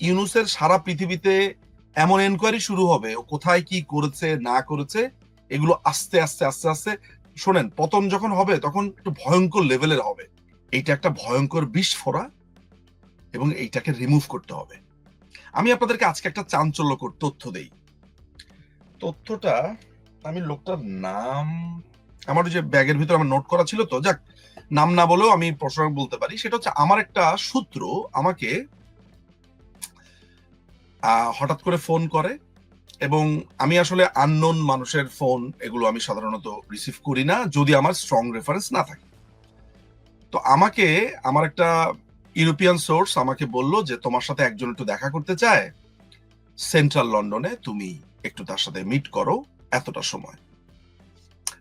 ইউনূসের সারা পৃথিবীতে এমন এনকোয়ারি শুরু হবে ও কোথায় কি করেছে না করেছে, এগুলো আস্তে আস্তে আস্তে আস্তে শোনেন, পতন যখন হবে তখন একটু ভয়ঙ্কর লেভেলের হবে। এইটা একটা ভয়ঙ্কর বিস্ফোরা এবং এইটাকে রিমুভ করতে হবে। আমি আপনাদেরকে আজকে একটা চাঞ্চল্যকর তথ্য দেই। তথ্যটা আমি লোকটার নাম আমার যে ব্যাগের ভিতরে আমার নোট করা ছিল, তো যাক, নাম না বলেও আমি প্রশ্ন বলতে পারি। সেটা হচ্ছে আমার একটা সূত্র আমাকে হঠাৎ করে ফোন করে, এবং আমি আসলে আননোন মানুষের ফোন এগুলো আমি সাধারণত রিসিভ করি না যদি আমার স্ট্রং রেফারেন্স না থাকে। তো আমাকে আমার একটা ইউরোপিয়ান সোর্স আমাকে বলল যে তোমার সাথে একজন একটু দেখা করতে চায় সেন্ট্রাল লন্ডনে, তুমি একটু তার সাথে মিট করো এতটা সময়।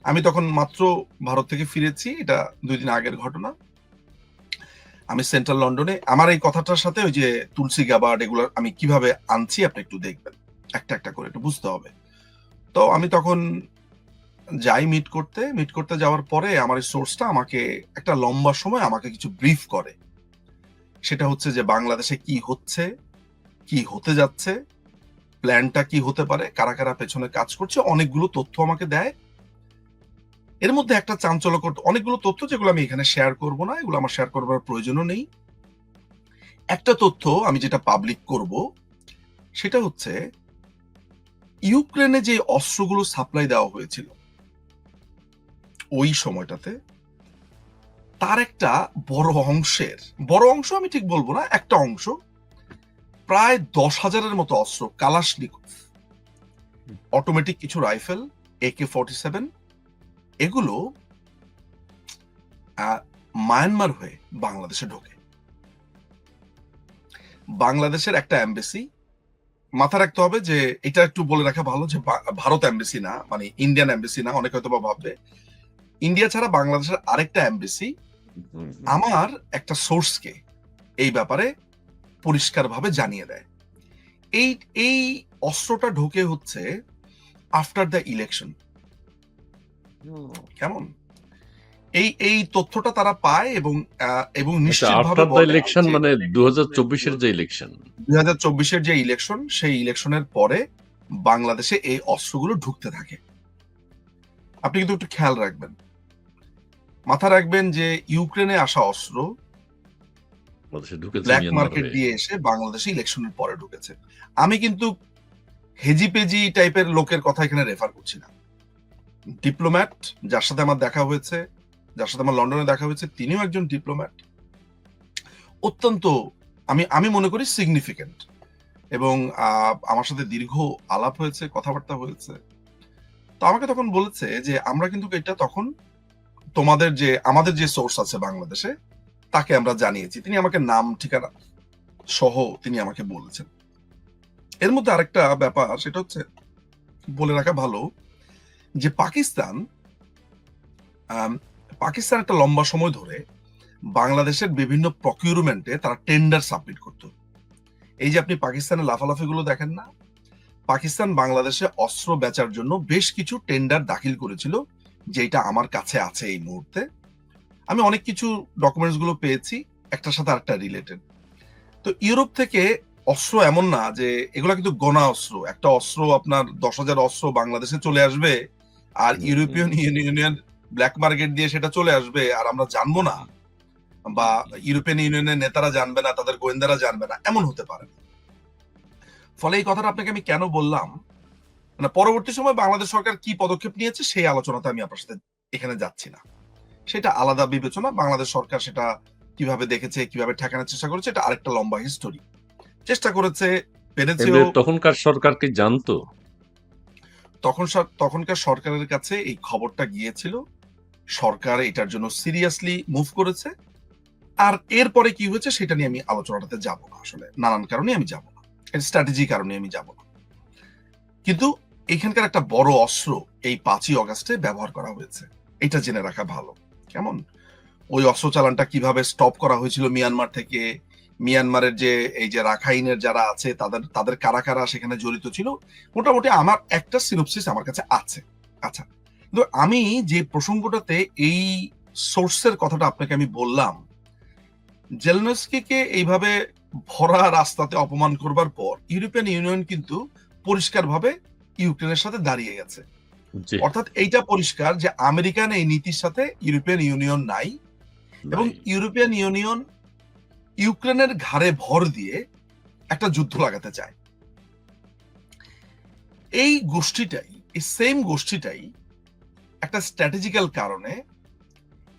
আমি তখন মাত্র ভারত থেকে ফিরেছি, এটা 2 দিন আগের ঘটনা। আমি সেন্ট্রাল লন্ডনে, আমার এই কথাটার সাথে ওই যে তুলসী গাবার্ড এগুলো আমি কিভাবে আনছি আপনি একটু দেখবেন, একটা একটা করে একটু বুঝতে হবে। তো আমি তখন যাই মিট করতে যাওয়ার পরে আমার এই সোর্সটা আমাকে একটা লম্বা সময় আমাকে কিছু ব্রিফ করে। সেটা হচ্ছে যে বাংলাদেশে কি হচ্ছে, কি হতে যাচ্ছে, প্ল্যানটা কি হতে পারে, কারা কারা পেছনে কাজ করছে, অনেকগুলো তথ্য আমাকে দেয়। এর মধ্যে একটা চাঞ্চল্যকর অনেকগুলো তথ্য যেগুলো আমি এখানে শেয়ার করব না, এগুলো আমার শেয়ার করবার প্রয়োজনও নেই। একটা তথ্য আমি যেটা পাবলিক করব সেটা হচ্ছে ইউক্রেনে যে অস্ত্রগুলো সাপ্লাই দেওয়া হয়েছিল ওই সময়টাতে, তার একটা বড় অংশ আমি ঠিক বলবো না, একটা অংশ প্রায় 10,000-এর মতো অস্ত্র, কালাশনিকভ, অটোমেটিক কিছু রাইফেল, AK-47, এগুলো মায়ানমার হয়ে বাংলাদেশে ঢোকে। বাংলাদেশের একটা এমবেসি, মাথা রাখতে হবে যে এটা একটু বলে রাখা ভালো যে ভারত এমবেসি না, মানে ইন্ডিয়ান এমবেসি না, অনেকে হয়তো বা ভাববে। ইন্ডিয়া ছাড়া বাংলাদেশের আরেকটা এমবেসি আমার একটা সোর্সকে এই ব্যাপারে পরিষ্কারভাবে জানিয়ে দেয়। এই এই অস্ত্রটা ঢোকে হচ্ছে আফটার দ্য ইলেকশন। কেমন এই তথ্যটা তারা পায় এবং এবং নিশ্চিতভাবে বলে ইলেকশন মানে 2024-এর যে ইলেকশন, 2024-এর যে ইলেকশন, সেই ইলেকশনের পরে বাংলাদেশে এই অস্ত্রগুলো ঢুকতে থাকে। আপনি কিন্তু একটু খেয়াল রাখবেন, মাথা রাখবেন যে ইউক্রেনে আসা অস্ত্র ব্ল্যাক মার্কেট দিয়ে এসে বাংলাদেশে ইলেকশনের পরে ঢুকেছে। আমি কিন্তু হেজিপেজি টাইপের লোকের কথা এখানে রেফার করছি না। ডিপ্লোম্যাট যার সাথে আমার দেখা হয়েছে, যার সাথে আমার লন্ডনে দেখা হয়েছে, তিনিও একজন ডিপ্লোম্যাট, অত্যন্ত আমি মনে করি সিগনিফিকেন্ট, এবং আমার সাথে দীর্ঘ আলাপ হয়েছে, কথাবার্তা হয়েছে। তো আমাকে তখন বলেছে যে আমরা কিন্তু এটা তখন আমাদের যে সোর্স আছে বাংলাদেশে তাকে আমরা জানিয়েছি। তিনি আমাকে নাম ঠিকানা সহ তিনি আমাকে বলেছেন। এর মধ্যে আরেকটা ব্যাপার, সেটা হচ্ছে বলে রাখা ভালো যে পাকিস্তান একটা লম্বা সময় ধরে বাংলাদেশের বিভিন্ন প্রকিউরমেন্টে তারা টেন্ডার সাবমিট করত। এই যে আপনি পাকিস্তানের লাফালাফিগুলো দেখেন না, পাকিস্তান বাংলাদেশে অস্ত্র বেচার জন্য বেশ কিছু টেন্ডার দাখিল করেছিল, যেটা আমার কাছে আছে এই মুহূর্তে। আমি অনেক কিছু ডকুমেন্টস গুলো পেয়েছি, একটার সাথে আরেকটা রিলেটেড। তো ইউরোপ থেকে অস্ত্র এমন না যে এগুলা কিন্তু গোনা অস্ত্র, একটা অস্ত্র আপনার 10,000 অস্ত্র বাংলাদেশে চলে আসবে আর ইউরোপিয়ান ইউনিয়ন ব্ল্যাক মার্কেট দিয়ে সেটা চলে আসবে আর আমরা জানবো না, বা ইউরোপিয়ান ইউনিয়নের নেতারা জানবে না, তাদের গোয়েন্দারা জানবে না, এমন হতে পারে। ফলে এই কথাটা আপনাকে আমি কেন বললাম, মানে পরবর্তী সময় বাংলাদেশ সরকার কি পদক্ষেপ নিয়েছে সেই আলোচনাতে আমি আপনার সাথে এখানে যাচ্ছি না, সেটা আলাদা বিবেচনা। বাংলাদেশ সরকার সেটা কিভাবে দেখেছে, কিভাবে ঠেকানোর চেষ্টা করেছে, এটা আরেকটা লম্বা হিস্টোরি। চেষ্টা করেছে, পেরেছেও। তখনকার সরকার কি জানতো? তখনকার সরকারের কাছে এই খবরটা গিয়েছিল, সরকার এটার জন্য সিরিয়াসলি মুভ করেছে। আর এরপরে কি হয়েছে সেটা নিয়ে আমি আলোচনাটাতে যাব না, আসলে নানান কারণে আমি যাব না, স্ট্র্যাটেজি কারণে আমি যাব না। কিন্তু এখানকার একটা বড় অস্ত্র এই 5ই অগাস্টে ব্যবহার করা হয়েছে, এটা জেনে রাখা ভালো। কেমন ওই অস্ত্র চালানটা কিভাবে স্টপ করা হয়েছিল মিয়ানমার থেকে, মিয়ানমারের যে এই যে রাখাইনের যারা আছে তাদের কারা কারা সেখানে জড়িত ছিল, মোটামুটি আমার একটা সিনোপসিস আমার কাছে আছে। আচ্ছা, কিন্তু আমি যে প্রসঙ্গটাতে এই সোর্সের কথাটা আপনাকে আমি বললাম, জেলেনস্কিকে এইভাবে ভরা রাস্তাতে অপমান করবার পর ইউরোপিয়ান ইউনিয়ন কিন্তু পরিষ্কারভাবে ইউক্রেনের সাথে দাঁড়িয়ে গেছে। জি, অর্থাৎ এইটা পরিষ্কার যে আমেরিকান এই নীতির সাথে ইউরোপিয়ান ইউনিয়ন নাই, এবং নাই। ইউরোপিয়ান ইউনিয়ন ইউক্রেনের ঘাড়ে ভর দিয়ে একটা যুদ্ধ লাগাতে চায়। এই গোষ্ঠীটাই, এই সেম গোষ্ঠীটাই একটা স্ট্র্যাটেজিক্যাল কারণে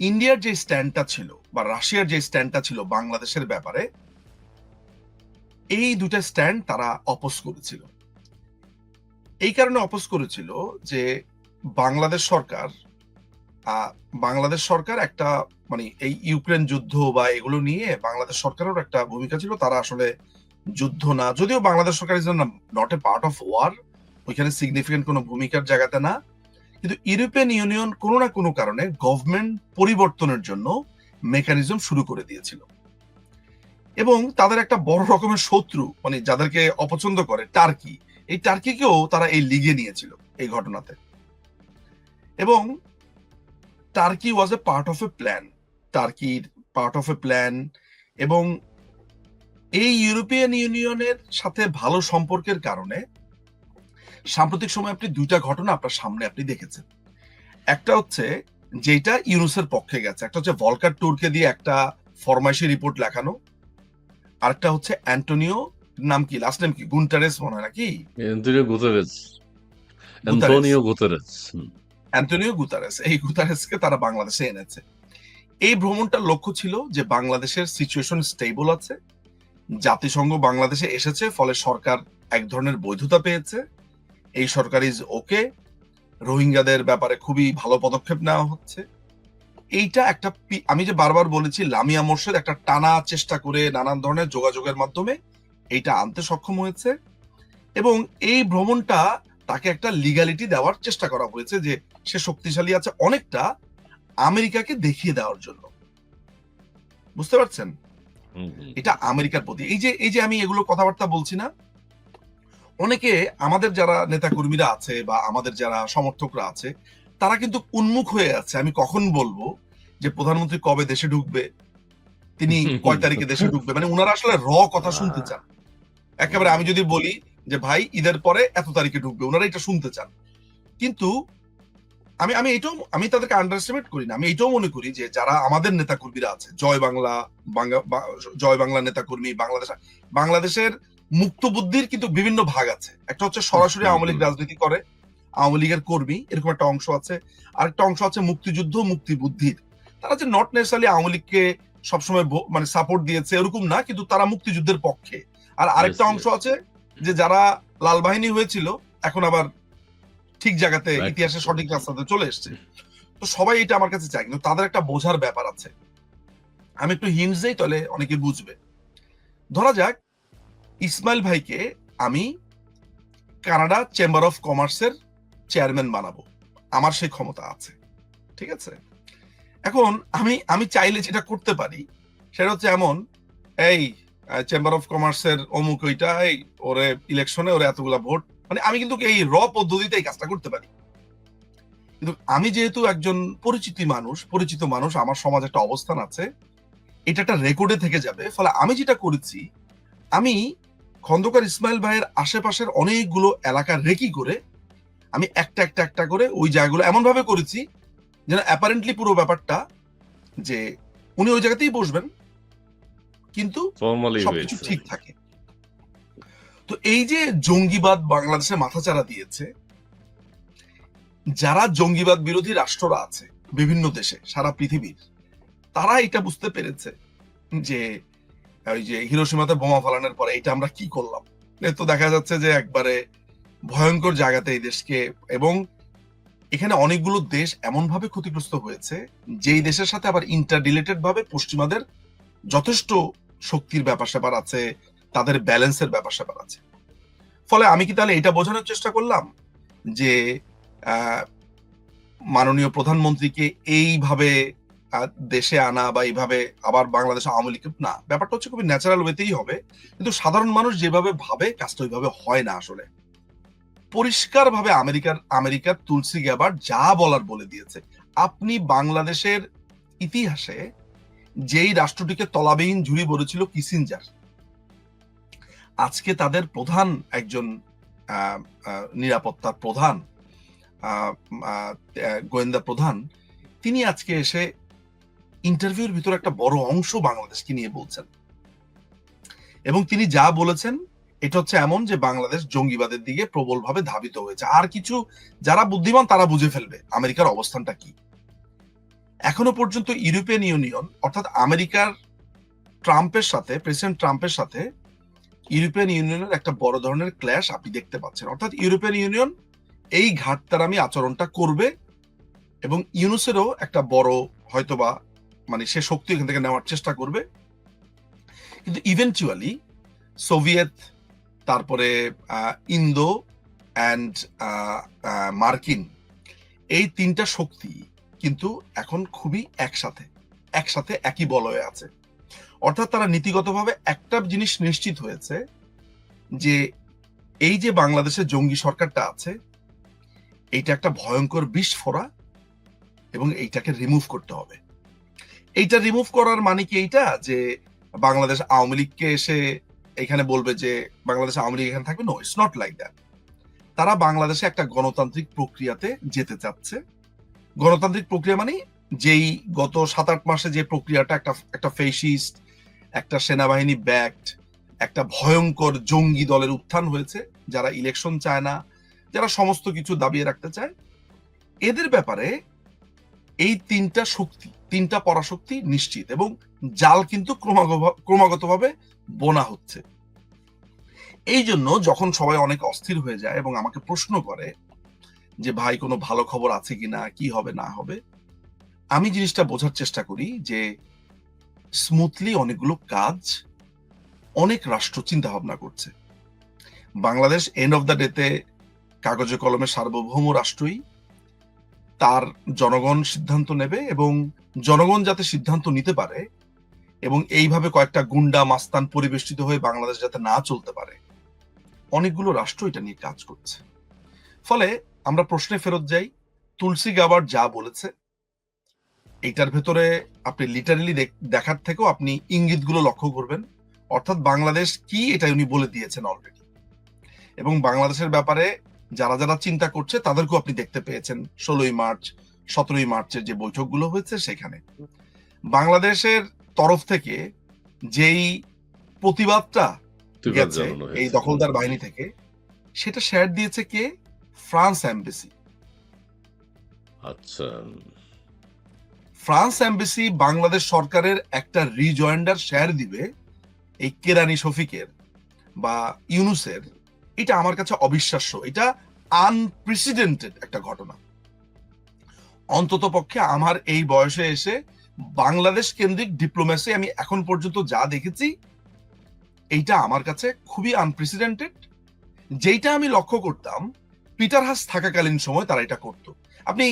ইন্ডিয়ার যে স্ট্যান্ডটা ছিল বা রাশিয়ার যে স্ট্যান্ডটা ছিল বাংলাদেশের ব্যাপারে, এই দুটা স্ট্যান্ড তারা অপোজ করেছিল। এই কারণে অপোজ করেছিল যে বাংলাদেশ সরকার বাংলাদেশ সরকার একটা মানে এই ইউক্রেন যুদ্ধ বা এগুলো নিয়ে বাংলাদেশ সরকারের একটা ভূমিকা ছিল। তারা আসলে যুদ্ধ না, যদিও বাংলাদেশ সরকার is not a part of war, ওইখানে সিগনিফিকেন্ট কোনো ভূমিকার জায়গাতে না, কিন্তু ইউরোপিয়ান ইউনিয়ন কোনো না কোনো কারণে গভর্নমেন্ট পরিবর্তনের জন্য মেকানিজম শুরু করে দিয়েছিল। এবং তাদের একটা বড় রকমের শত্রু, মানে যাদেরকে অপছন্দ করে, টার্কি, এই টার্কিকেও তারা এই লিগে নিয়েছিল এই ঘটনাতে। এবং Turkey was a part of a plan, টার্কির পার্ট অফ এ প্ল্যান। এবং এই ইউরোপিয়ান ইউনিয়নের সাথে ভালো সম্পর্কের কারণে সাম্প্রতিক সময় আপনি দুইটা ঘটনা আপনার সামনে আপনি দেখেছেন। একটা হচ্ছে যেটা ইউনুসের পক্ষে গেছে, একটা হচ্ছে ভলকার ট্যুরকে দিয়ে একটা ফরমাইশি রিপোর্ট লেখানো, আরেকটা হচ্ছে অ্যান্টোনিও, নাম কি লাস্ট নেম কি, গুন্টারেস মনে হয় নাকি, Antonio Guterres, Guterres, Antonio Guterres. Antonio Guterres, এই গুতারেসকে তারা বাংলাদেশে এনেছে। এই ভ্রমণটার লক্ষ্য ছিল যে বাংলাদেশের সিচুয়েশন স্টেবল আছে, জাতিসংঘ বাংলাদেশে এসেছে, ফলে সরকার এক ধরনের বৈধতা পেয়েছে, এই সরকার ইজ ওকে, রোহিঙ্গাদের ব্যাপারে খুবই ভালো পদক্ষেপ নেওয়া হচ্ছে। এইটা একটা আমি যে বারবার বলেছি, লামিয়া মোর্শেদ একটা টানা চেষ্টা করে নানান ধরনের যোগাযোগের মাধ্যমে এইটা আনতে সক্ষম হয়েছে, এবং এই ভ্রমণটা তাকে একটা লিগ্যালিটি দেওয়ার চেষ্টা করা হয়েছে যে সে শক্তিশালী আছে অনেকটা, আমেরিকাকে দেখিয়ে দেওয়ার জন্য। বুঝতে পারছেন? এটা আমেরিকার প্রতি এই যে আমি এগুলো কথাবার্তা বলছি না, অনেকে আমাদের যারা নেতাকর্মীরা আছে বা আমাদের যারা সমর্থকরা আছে, তারা কিন্তু উন্মুখ হয়ে আছে আমি কখন বলবো যে প্রধানমন্ত্রী কবে দেশে ঢুকবে, তিনি কয় তারিখে দেশে ঢুকবে, মানে ওনারা আসলে কথা শুনতে চান। একেবারে আমি যদি বলি যে ভাই ঈদের পরে এত তারিখে ঢুকবে, ওনারা এটা শুনতে চান। কিন্তু আমি এটাও, আমি তাদেরকে আন্ডারএস্টিমেট করি না, আমি এটাও মনে করি যে যারা আমাদের নেতাকর্মীরা আছে, জয় বাংলা, জয় বাংলা নেতাকর্মী, বাংলাদেশের মুক্ত বুদ্ধির কিন্তু বিভিন্ন ভাগ আছে। একটা হচ্ছে সরাসরি আওয়ামী লীগ রাজনীতি করে, আওয়ামী লীগের কর্মী, এরকম একটা অংশ আছে। আরেকটা অংশ আছে মুক্তিযুদ্ধ, মুক্তি বুদ্ধির, তারা যে নট নেসেসারিলি আওয়ামী লীগকে সবসময় মানে সাপোর্ট দিয়েছে এরকম না, কিন্তু তারা মুক্তিযুদ্ধের পক্ষে। আর আরেকটা অংশ আছে যে যারা লাল বাহিনী হয়েছিল এখন আবার ঠিক জায়গাতে ইতিহাসের সঠিক রাস্তাতে চলে এসছে। তো সবাই এটা আমার কাছে চায়, কিন্তু তাদের একটা বোঝার ব্যাপার আছে। আমি একটু হিন্টস দেই, তাহলে অনেকে বুঝবে। ধরা যাক ইসমাইল ভাইকে আমি কানাডা চেম্বার অফ কমার্সের চেয়ারম্যান বানাবো, আমার সেই ক্ষমতা আছে, ঠিক আছে? এখন আমি চাইলে যেটা করতে পারি সেটা হচ্ছে এমন, এই চেম্বার অফ কমার্সের অমুক ওইটা, এই ওরে ইলেকশনে ওরে এতগুলা ভোট, মানে আমি কিন্তু এই পদ্ধতিতে এই কাজটা করতে পারি। কিন্তু আমি যেহেতু একজন পরিচিত মানুষ, আমার সমাজে একটা অবস্থান আছে, এটা একটা রেকর্ডে থেকে যাবে, ফলে আমি যেটা করেছি, আমি খন্দকার ইসমাইল ভাইয়ের আশেপাশের অনেকগুলো এলাকা রেকি করে আমি একটা করে ওই জায়গাগুলো এমন ভাবে করেছি যেন অ্যাপারেন্টলি পুরো ব্যাপারটা যে উনি ওই জায়গাতেই বসবেন, কিন্তু সবকিছু ঠিক থাকে। তো এই যে জঙ্গিবাদ বাংলাদেশে মাথাচাড়া দিয়েছে, যারা জঙ্গিবাদ বিরোধী রাষ্ট্ররা আছে বিভিন্ন দেশে সারা পৃথিবীর, তারা এটা বুঝতে পেরেছে যে ওই যে হিরোশিমাতে বোমা ফালানোর পরে এটা আমরা কি করলাম, তো দেখা যাচ্ছে যে একবারে ভয়ঙ্কর জায়গাতে এই দেশকে, এবং এখানে অনেকগুলো দেশ এমন ভাবে ক্ষতিগ্রস্ত হয়েছে যেই দেশের সাথে আবার ইন্টারডিলেটেড ভাবে পশ্চিমাদের যথেষ্ট শক্তির ব্যাপার স্যাপার আছে, তাদের ব্যালেন্সের ব্যাপার স্যাপার আছে। ফলে আমি কি তাহলে এটা বোঝানোর চেষ্টা করলাম যে মাননীয় প্রধানমন্ত্রীকে এইভাবে দেশে আনা বা এইভাবে আবার বাংলাদেশ আওয়ামী লীগ, না, ব্যাপারটা হচ্ছে খুবই ন্যাচারাল ওয়েতেই হবে, কিন্তু সাধারণ মানুষ যেভাবে ভাবে কাজটা ওইভাবে হয় না। আসলে পরিষ্কার ভাবে আমেরিকার তুলসী গ্যাবার্ড যা বলার বলে দিয়েছে। আপনি বাংলাদেশের ইতিহাসে যেই রাষ্ট্রটিকে তলাবিহীন ঝুড়ি বলেছিল কিসিঞ্জার, আজকে তাদের প্রধান একজন নিরাপত্তার প্রধান, গোয়েন্দা প্রধান, তিনি আজকে এসে ইন্টারভিউর ভিতরে একটা বড় অংশ বাংলাদেশকে নিয়ে বলছেন, এবং তিনি যা বলেছেন এটা হচ্ছে এমন যে বাংলাদেশ জঙ্গিবাদের দিকে প্রবলভাবে ধাবিত হয়েছে। আর কিছু যারা বুদ্ধিমান তারা বুঝে ফেলবে আমেরিকার অবস্থানটা কি। এখনো পর্যন্ত ইউরোপিয়ান ইউনিয়ন অর্থাৎ আমেরিকার ট্রাম্পের সাথে, প্রেসিডেন্ট ট্রাম্পের সাথে ইউরোপিয়ান ইউনিয়নের একটা বড় ধরনের ক্ল্যাশ আপনি দেখতে পাচ্ছেন। অর্থাৎ ইউরোপিয়ান ইউনিয়ন এই ঘাটতারামি আচরণটা করবে, এবং ইউনুসেরও একটা বড় হয়তোবা মানে সে শক্তি এখান থেকে নেওয়ার চেষ্টা করবে। কিন্তু ইভেন্চুয়ালি সোভিয়েত, তারপরে ইন্দো অ্যান্ড মার্কিন, এই তিনটা শক্তি কিন্তু এখন খুবই একসাথে একই বলয়ে আছে। অর্থাৎ তারা নীতিগতভাবে একটা জিনিস নিশ্চিত হয়েছে যে এই যে বাংলাদেশের জঙ্গি সরকারটা আছে এইটা একটা ভয়ঙ্কর বিস্ফোরা, এবং এইটাকে রিমুভ করতে হবে। এইটা রিমুভ করার মানে কি এইটা যে বাংলাদেশ আওয়ামী লীগকে এসে এখানে বলবে যে বাংলাদেশ আওয়ামী লীগ এখানে থাকবে? No, it's not like that. তারা বাংলাদেশে একটা গণতান্ত্রিক প্রক্রিয়াতে যেতে চাচ্ছে। গণতান্ত্রিক প্রক্রিয়া মানে যেই গত 7-8 মাসে যে প্রক্রিয়াটা একটা ফেসিস্ট, একটা সেনাবাহিনী ব্যাকড, একটা ভয়ঙ্কর জঙ্গি দলের উত্থান হয়েছে, যারা ইলেকশন চায় না, যারা সমস্ত কিছু দাবিয়ে রাখতে চায়, এদের ব্যাপারে এই তিনটা পরাশক্তি নিশ্চিত, এবং জাল কিন্তু ক্রমাগতভাবে বোনা হচ্ছে। এই জন্য যখন সবাই অনেক অস্থির হয়ে যায় এবং আমাকে প্রশ্ন করে যে ভাই কোনো ভালো খবর আছে কিনা, কি হবে না হবে, আমি জিনিসটা বোঝার চেষ্টা করি যে স্মুথলি অনেকগুলো কাজ অনেক রাষ্ট্র চিন্তা ভাবনা করছে। বাংলাদেশ এন্ড অফ দ্য ডেতে কাগজে কলমে সার্বভৌম রাষ্ট্রই, তার জনগণ সিদ্ধান্ত নেবে, এবং জনগণ যাতে সিদ্ধান্ত নিতে পারে এবং এইভাবে কয়েকটা গুন্ডা মাস্তান পরিবেষ্টিত হয়ে বাংলাদেশ যাতে না চলতে পারে, অনেকগুলো রাষ্ট্র এটা নিয়ে কাজ করছে। ফলে আমরা প্রশ্নে ফেরত যাই, তুলসী গাবার্ড যা বলেছে এইটার ভেতরে আপনি লিটারালি দেখার থেকেও আপনি ইঙ্গিতগুলো লক্ষ্য করবেন। অর্থাৎ বাংলাদেশ কি এটা উনি বলে দিয়েছেন অলরেডি, এবং বাংলাদেশের ব্যাপারে যারা যারা চিন্তা করছে তাদেরকেও আপনি দেখতে পেয়েছেন 16ই মার্চ 17ই মার্চের যে বৈঠকগুলো হয়েছে সেখানে। বাংলাদেশের তরফ থেকে যেই প্রতিবাদটা গেছে এই দখলদার বাহিনী থেকে, সেটা শেয়ার দিয়েছে কে? France embassy. আচ্ছা, ফ্রান্স এমবেসি বাংলাদেশ সরকারের একটা রিজয়েন্ডার শেয়ার দিবে এই কেরানি শফিকের বা ইউনুসের, এটা আমার কাছে অবিশ্বাস্য। এটা আনপ্রেসিডেন্টেড একটা ঘটনা। অন্তত পক্ষে আমার এই বয়সে এসে বাংলাদেশ কেন্দ্রিক ডিপ্লোমেসি আমি এখন পর্যন্ত যা দেখেছি, এইটা আমার কাছে খুবই আনপ্রেসিডেন্টেড। যেইটা আমি লক্ষ্য করতাম পিটার হাস থাকাকালীন সময় তারা এটা করতো। আপনি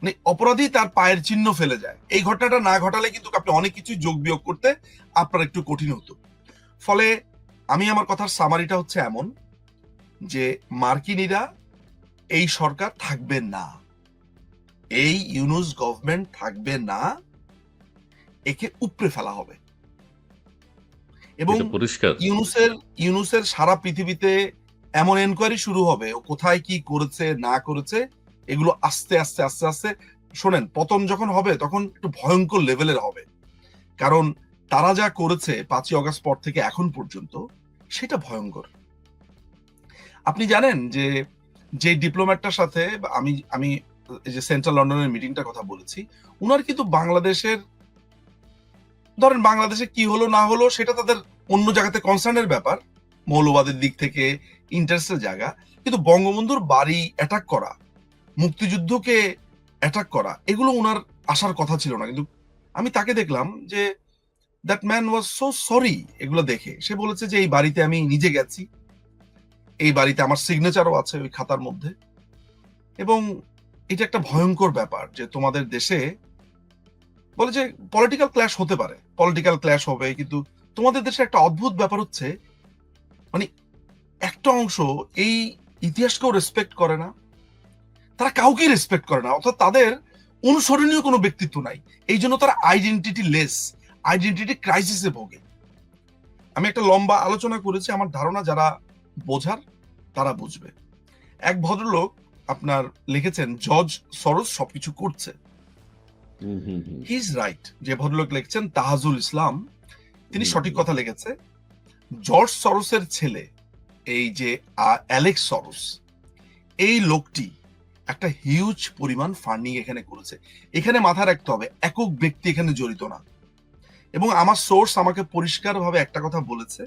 মানে অপরাধী তার পায়ের চিহ্ন ফেলে যায়, এই ঘটনাটা না ঘটালে কিন্তু আপনি অনেক কিছু যোগ বিয়োগ করতে আপনার একটু কঠিন হতো। ফলে আমি আমার কথার সামারিটা হচ্ছে এমন যে মার্কিনীরা এই সরকার থাকবে না, এই ইউনুস গভর্নমেন্ট থাকবে না, একে উপড়ে ফেলা হবে। এবং ইউনুসের সারা পৃথিবীতে এমন এনকোয়ারি শুরু হবে, ও কোথায় কি করেছে না করেছে এগুলো আস্তে আস্তে আস্তে আস্তে, শোনেন, পতন যখন হবে তখন একটু ভয়ঙ্কর লেভেলের হবে। কারণ তারা যা করেছে 5ই আগস্ট পর থেকে এখন পর্যন্ত সেটা ভয়ঙ্কর। আপনি জানেন যে যে ডিপ্লোম্যাটটার সাথে আমি যে সেন্ট্রাল লন্ডনের মিটিংটার কথা বলেছি, উনার কিন্তু বাংলাদেশের, ধরেন বাংলাদেশে কি হলো না হলো সেটা তাদের অন্য জায়গাতে কনসার্নের ব্যাপার, মৌলবাদের দিক থেকে ইন্টারেস্টের জায়গা, কিন্তু বঙ্গবন্ধুর বাড়ি অ্যাটাক করা, মুক্তিযুদ্ধকে অ্যাটাক করা, এগুলো ওনার আসার কথা ছিল না। কিন্তু আমি তাকে দেখলাম যে that man was so sorry. এগুলো দেখে সে বলেছে যে এই বাড়িতে আমি নিজে গেছি, এই বাড়িতে আমার সিগনেচারও আছে ওই খাতার মধ্যে, এবং এটা একটা ভয়ঙ্কর ব্যাপার যে তোমাদের দেশে বলে যে পলিটিক্যাল ক্ল্যাশ হতে পারে, পলিটিক্যাল ক্ল্যাশ হবে, কিন্তু তোমাদের দেশে একটা অদ্ভুত ব্যাপার হচ্ছে মানে একটা অংশ এই ইতিহাসকেও রেসপেক্ট করে না, তারা কাউকে রেসপেক্ট করে না, অর্থাৎ তাদের অনুসরণীয় কোনো ব্যক্তিত্ব নাই। এই জন্য তারা আইডেন্টিটি লেস, আইডেন্টিটি ক্রাইসিসে ভোগে। আমি একটা লম্বা আলোচনা করেছি, আমার ধারণা যারা বোঝার তারা বুঝবে। এক ভদ্রলোক আপনার লিখেছেন জর্জ সরোজ সবকিছু করছে, হুম, হুম, হুম, হি ইজ রাইট। যে ভদ্রলোক লিখছেন তাহাজুল ইসলাম, তিনি হুম, সঠিক হুম। কথা লিখেছে। জর্জ সরোসের ছেলে এই যে অ্যালেক্স সরোস, এই লোকটি একটা হিউজ পরিমাণ ফান্ডিং এখানে করেছে। এখানে মাথায় রাখতে হবে একক ব্যক্তি এখানে জড়িত না। এবং আমার সোর্স আমাকে পরিষ্কারভাবে একটা কথা বলেছে,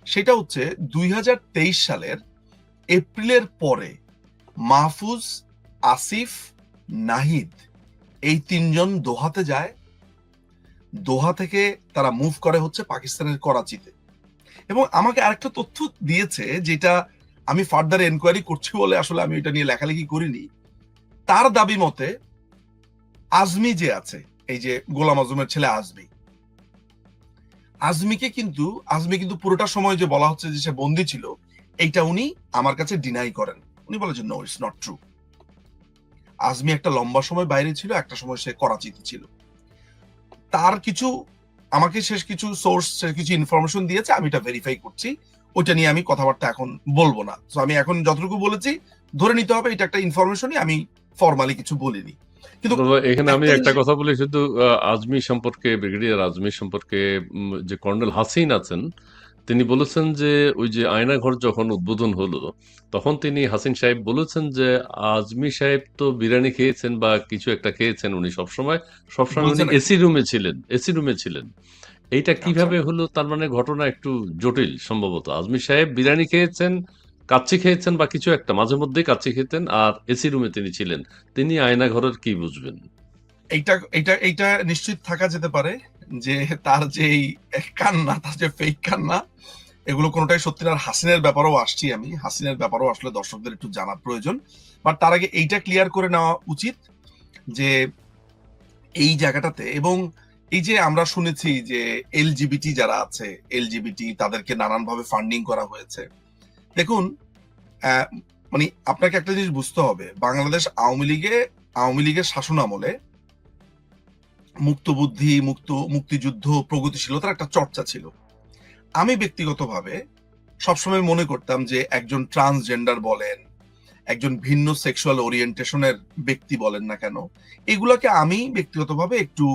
সেটা হচ্ছে 2023 সালের এপ্রিলের পরে মাহফুজ, আসিফ, নাহিদ এই তিনজন দোহাতে যায়। দোহা থেকে তারা মুভ করে হচ্ছে পাকিস্তানের করাচিতে। এবং আমাকে আরেকটা তথ্য দিয়েছে, যেটা আমি ফার্দার এনকোয়ারি করছি বলে আসলে আমি এটা নিয়ে লেখালেখি করিনি। তার দাবি মতে আজমি যে আছে, এই যে গোলাম আজমের ছেলে আজমি, আজমি কিন্তু পুরোটা সময় যে বলা হচ্ছে যে সে বন্দী ছিল, এইটা উনি আমার কাছে ডিনাই করেন। উনি বলে যে no, it's not true. Azmi একটা লম্বা সময় বাইরে ছিল, একটা সময় সে করাচিতে ছিল। তার কিছু আমাকে শেষ কিছু সোর্স কিছু ইনফরমেশন দিয়েছে, আমি এটা ভেরিফাই করছি। ওইটা নিয়ে আমি কথাবার্তা এখন বলবো না। তো আমি এখন যতটুকু বলেছি ধরে নিতে হবে এটা একটা ইনফরমেশনই, আমি ফর্মালি কিছু বলিনি। কিন্তু তবে এখানে আমি একটা একটা জিনিস, কথা বলি শুধু, আজমি সম্পর্কে, ব্রিগেডিয়ার আজমি সম্পর্কে। যে কর্নেল হাসিন আছেন, তিনি বলেছেন যে ওই যে আয়নাঘর যখন উদ্বোধন হলো, তখন তিনি হাসিন সাহেব বলেছেন যে আজমি সাহেব তো বিরিয়ানি খেয়েছেন বা কিছু একটা খেয়েছেন, উনি সবসময় সবসময় বলছে উনি নাকি? এসি রুমে ছিলেন। এইটা আচ্ছা, কিভাবে হলো? তার মানে ঘটনা একটু জটিল সম্ভবত। আজমি সাহেব বিরিয়ানি খেয়েছেন, কাচ্চি খেয়েছেন বা কিছু একটা, মাঝে মধ্যেই কাচ্চি খেতেন, আর এসি রুমে তিনি ছিলেন। তিনি আয়না ঘরের কি বুঝবেন? এইটা এইটা এইটা নিশ্চিত থাকা যেতে পারে যে তার যে কান্না, তার যে ফেক কান্না, এগুলো কোনোটাই সত্যি না। আর হাসিনের ব্যাপারেও আসছি, আমি হাসিনের ব্যাপারেও আসলে দর্শকদের একটু জানার প্রয়োজন। বাট তার আগে এইটা ক্লিয়ার করে নেওয়া উচিত যে এই জায়গাটাতে, এবং এই যে আমরা শুনেছি যে এলজিবিটি যারা আছে, এলজিবিটি তাদেরকে নানানভাবে ফান্ডিং করা হয়েছে। দেখুন, আহ, মানে আপনাকে একটা জিনিস বুঝতে হবে, বাংলাদেশ আওয়ামী লীগের শাসন আমলে মুক্তবুদ্ধি, মুক্তিযুদ্ধ, প্রগতিশীলতার একটা চর্চা ছিল। আমি ব্যক্তিগতভাবে সবসময় মনে করতাম যে একজন ট্রান্সজেন্ডার বলেন, একজন ভিন্ন সেক্সুয়াল ওরিয়েন্টেশনের ব্যক্তি বলেন না কেন, এগুলাকে আমি ব্যক্তিগতভাবে একটু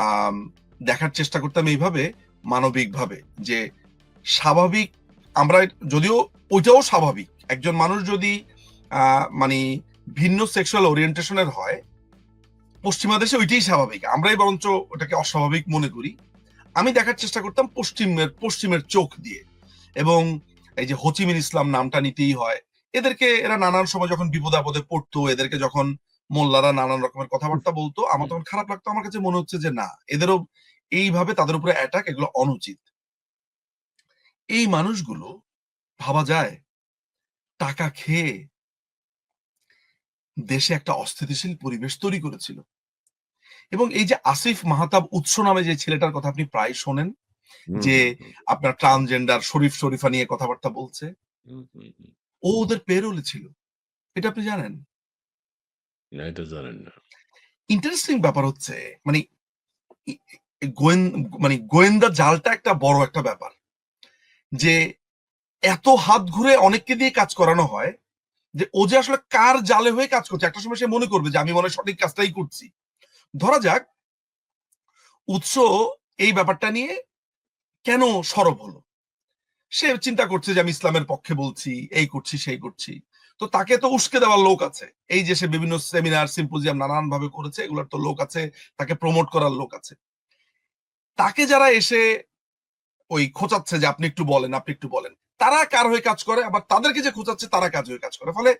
আম, দেখার চেষ্টা করতাম এইভাবে, মানবিকভাবে, যে স্বাভাবিক আমরা, যদিও ওইটাও স্বাভাবিক, একজন মানুষ যদি মানে ভিন্ন সেক্সুয়াল ওরিয়েন্টেশনের হয়, পশ্চিমা দেশে ওইটাই স্বাভাবিক, আমরাই বরঞ্চ ওটাকে অস্বাভাবিক মনে করি। আমি দেখার চেষ্টা করতাম পশ্চিমের চোখ দিয়ে। এবং এই যে হোচিমিন ইসলাম নামটা নিতেই হয়, এদেরকে এরা নানান সময় যখন বিপদ আপদে পড়তো, এদেরকে যখন মোল্লারা নানান রকমের কথাবার্তা বলতো, আমার তখন খারাপ লাগতো। আমার কাছে মনে হচ্ছে যে না, এদেরও এইভাবে তাদের উপরে অ্যাটাক, এগুলো অনুচিত। এই মানুষগুলো ভাবা যায় টাকা খেয়ে দেশে একটা অস্থিতিশীল পরিবেশ তৈরি করেছিল। এবং এই যে আসিফ মাহতাব উৎস নামে যে ছেলেটার কথা আপনি প্রায় শোনেন, হুম, যে হুম, হুম, আপনার ট্রান্সজেন্ডার শরীফা নিয়ে কথাবার্তা বলছে, হুম, হুম, হুম। ও ওদের পেরোলে ছিল। এটা আপনি জানেন? না, এটা জানেন না। ইন্টারেস্টিং ব্যাপার হচ্ছে, মানে ই- মানে গোয়েন্দা জালটা একটা বড় একটা ব্যাপার, যে এত হাত ঘুরে অনেককে দিয়ে কাজ করানো হয়, যে ও যে আসলে কার জালে হয়ে কাজ করছে, একটা সময় সে মনে করবে যে আমি মনে হয় সঠিক কাজটাই করছি। ধরা যাক উৎস এই ব্যাপারটা নিয়ে কেন সরব হলো, সে চিন্তা করছে যে আমি ইসলামের পক্ষে বলছি, এই করছি সেই করছি। তো তাকে তো উস্কে দেওয়ার লোক আছে, এই যে সে বিভিন্ন সেমিনার সিম্পোজিয়াম নানান ভাবে করেছে, এগুলোর তো লোক আছে, তাকে প্রমোট করার লোক আছে। তাকে যারা এসে ওই খোঁচাচ্ছে যে আপনি একটু বলেন, আপনি একটু বলেন, তারা কার হয়ে কাজ করে, আবার তাদেরকে যে খোঁচাচ্ছে তারা কাজ হয়ে কাজ করে, ফলে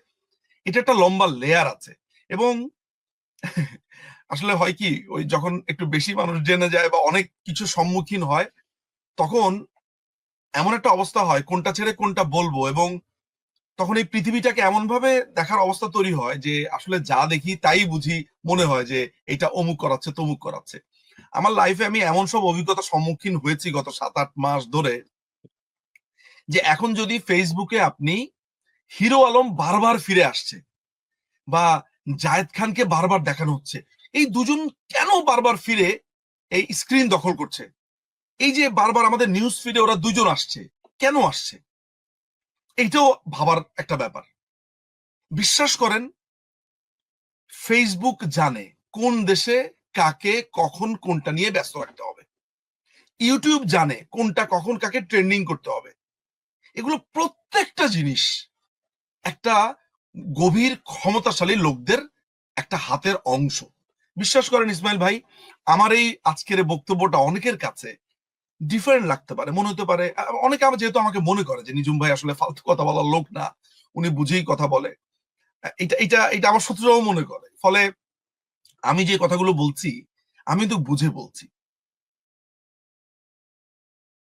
এটা একটা লম্বা লেয়ার আছে। এবং আসলে হয় কি, ওই যখন একটু বেশি মানুষ জেনে যায় বা অনেক কিছু সম্মুখীন হয়, তখন এমন একটা অবস্থা হয় কোনটা ছেড়ে কোনটা বলবো। এবং তখন এই পৃথিবীটাকে এমন ভাবে দেখার অবস্থা তৈরি হয় যে আসলে যা দেখি তাই বুঝি, মনে হয় যে এটা অমুক করাচ্ছে তমুক করাচ্ছে। আমার লাইফে আমি এমন সব অভিজ্ঞতার সম্মুখীন হয়েছি গত 7-8 মাস ধরে, যে এখন যদি ফেসবুকে আপনি হিরো আলম বারবার ফিরে আসছে, বা জায়েদ খানকে বারবার দেখানো হচ্ছে, এই দুজন কেন বারবার ফিরে এই স্ক্রিন দখল করছে, এই যে বারবার আমাদের নিউজ ফিডে ওরা দুজন আসছে, কেন আসছে? এইটাও ভাবার একটা ব্যাপার। বিশ্বাস করেন, ফেসবুক জানে কোন দেশে কাকে কখন কোনটা নিয়ে ব্যস্ত রাখতে হবে। ইউটিউব জানে কোনটা কখন কাকে ট্রেন্ডিং করতে হবে। এগুলো প্রত্যেকটা জিনিস একটা গভীর ক্ষমতাশালী লোকদের একটা হাতের অংশ। বিশ্বাস করেন ইসমাইল ভাই, আমার এই আজকের এই বক্তব্যটা অনেকের কাছে ডিফারেন্ট লাগতে পারে, মনে হতে পারে, অনেকে আমার যেহেতু আমাকে মনে করে যে নিজুম ভাই আসলে ফালতু কথা বলার লোক না, উনি বুঝেই কথা বলে, এটা এটা এটা আমার শত্রুরাও মনে করে। ফলে আমি যে কথাগুলো বলছি আমি তো বুঝে বলছি।